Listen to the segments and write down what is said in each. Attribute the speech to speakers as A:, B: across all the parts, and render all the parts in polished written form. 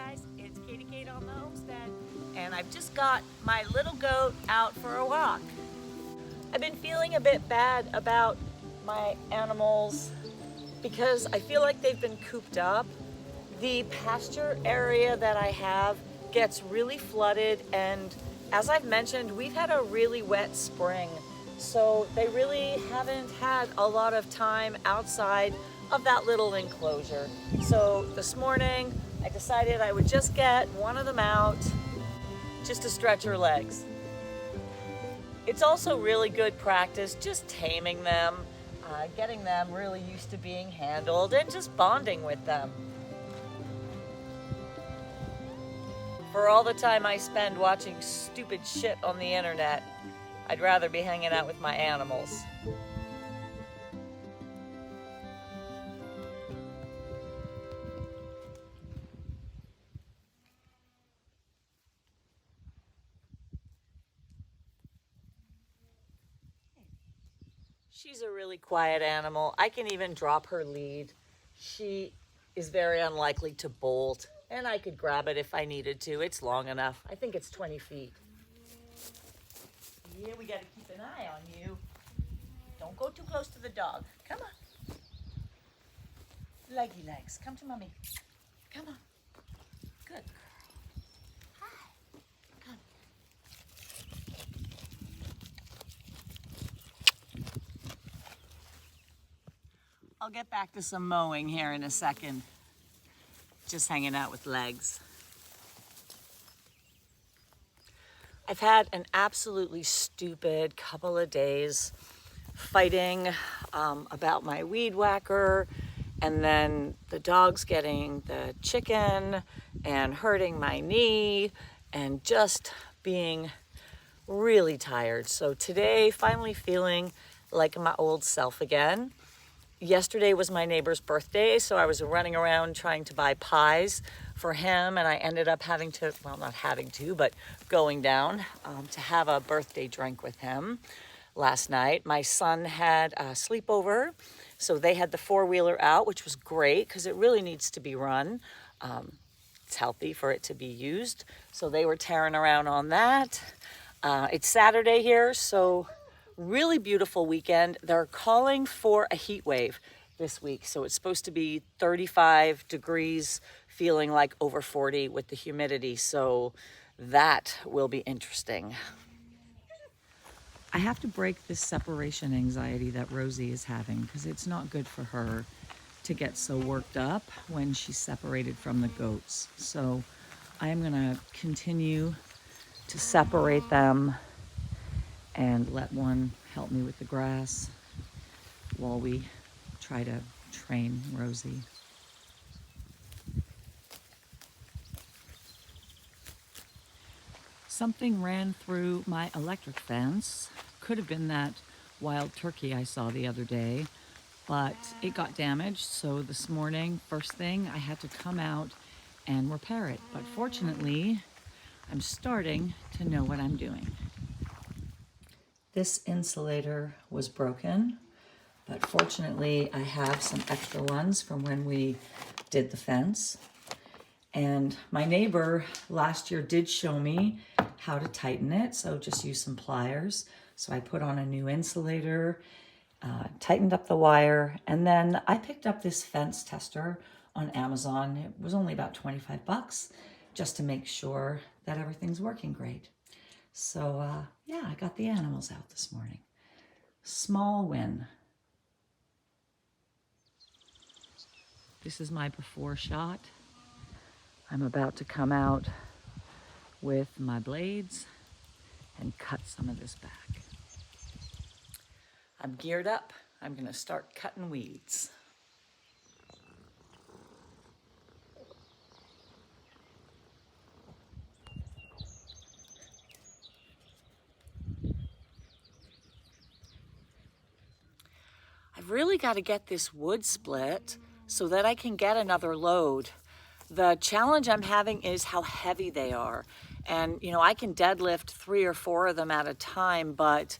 A: guys, it's Katie Kate on the Homestead, and I've just got my little goat out for a walk. I've been feeling a bit bad about my animals because I feel like they've been cooped up. The pasture area that I have gets really flooded, and as I've mentioned, we've had a really wet spring, so they really haven't had a lot of time outside of that little enclosure. So this morning I decided I would just get one of them out just to stretch her legs. It's also really good practice just taming them, getting them really used to being handled, and just bonding with them. For all the time I spend watching stupid shit on the internet, I'd rather be hanging out with my animals. She's a really quiet animal. I can even drop her lead. She is very unlikely to bolt, and I could grab it if I needed to. It's long enough. I think it's 20 feet. Yeah, we gotta keep an eye on you. Don't go too close to the dog. Come on. Leggy legs. Come to mommy. Come on. Good girl. Hi. Come. I'll get back to some mowing here in a second. Just hanging out with legs. I've had an absolutely stupid couple of days fighting about my weed whacker, and then the dog's getting the chicken and hurting my knee, and just being really tired. So today, finally feeling like my old self again. Yesterday was my neighbor's birthday, so I was running around trying to buy pies for him, and I ended up having to, well, not having to, but going down to have a birthday drink with him last night. My son had a sleepover, so they had the four-wheeler out, which was great because it really needs to be run. It's healthy for it to be used, so they were tearing around on that. It's Saturday here, so really beautiful weekend. They're calling for a heat wave this week, so it's supposed to be 35 degrees, feeling like over 40 with the humidity, so that will be interesting. I have to break this separation anxiety that Rosie is having because it's not good for her to get so worked up when she's separated from the goats. So I am going to continue to separate them and let one help me with the grass while we try to train Rosie. Something ran through my electric fence. Could have been that wild turkey I saw the other day, but it got damaged. So this morning, first thing, I had to come out and repair it. But fortunately, I'm starting to know what I'm doing. This insulator was broken, but fortunately I have some extra ones from when we did the fence. And my neighbor last year did show me how to tighten it, so just use some pliers. So I put on a new insulator, tightened up the wire, and then I picked up this fence tester on Amazon. It was only about 25 bucks just to make sure that everything's working great. So yeah, I got the animals out this morning. Small win. This is my before shot. I'm about to come out with my blades and cut some of this back. I'm geared up. I'm gonna start cutting weeds. I've really got to get this wood split so that I can get another load. The challenge I'm having is how heavy they are. And, you know, I can deadlift 3 or 4 of them at a time, but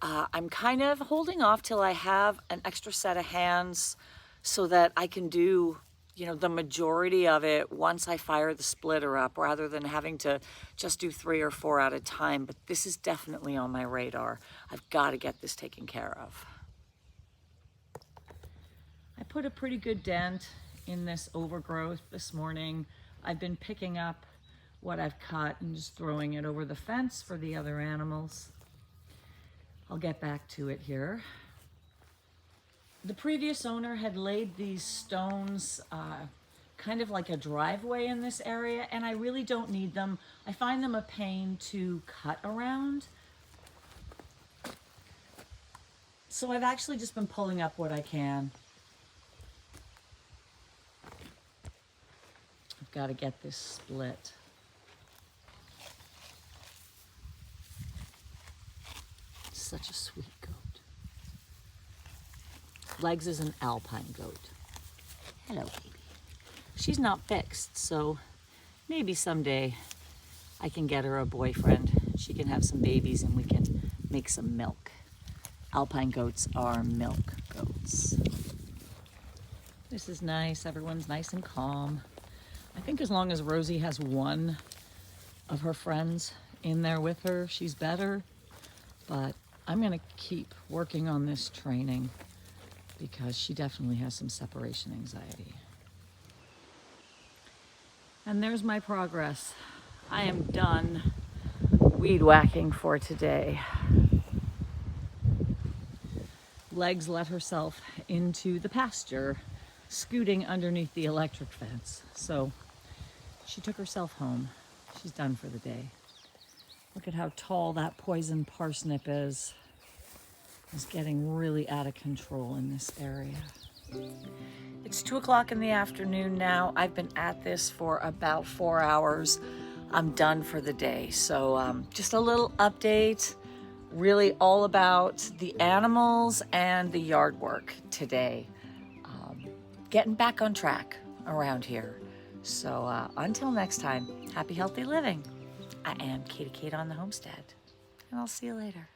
A: I'm kind of holding off till I have an extra set of hands so that I can do the majority of it once I fire the splitter up, rather than having to just do 3 or 4 at a time. But this is definitely on my radar. I've got to get this taken care of. I put a pretty good dent in this overgrowth this morning. I've been picking up what I've cut and just throwing it over the fence for the other animals. I'll get back to it here. The previous owner had laid these stones kind of like a driveway in this area, and I really don't need them. I find them a pain to cut around. So I've actually just been pulling up what I can. I've got to get this split. Such a sweet goat. Legs is an alpine goat. Hello, baby. She's not fixed, so maybe someday I can get her a boyfriend. She can have some babies and we can make some milk. Alpine goats are milk goats. This is nice. Everyone's nice and calm. I think as long as Rosie has one of her friends in there with her, she's better. But I'm going to keep working on this training because she definitely has some separation anxiety. And there's my progress. I am done weed whacking for today. Legs let herself into the pasture, scooting underneath the electric fence. So she took herself home. She's done for the day. Look at how tall that poison parsnip is. It's getting really out of control in this area. It's 2 o'clock in the afternoon now. I've been at this for about 4 hours. I'm done for the day. So just a little update, really all about the animals and the yard work today. Getting back on track around here. So until next time, happy, healthy living. I am Katie Kate on the Homestead, and I'll see you later.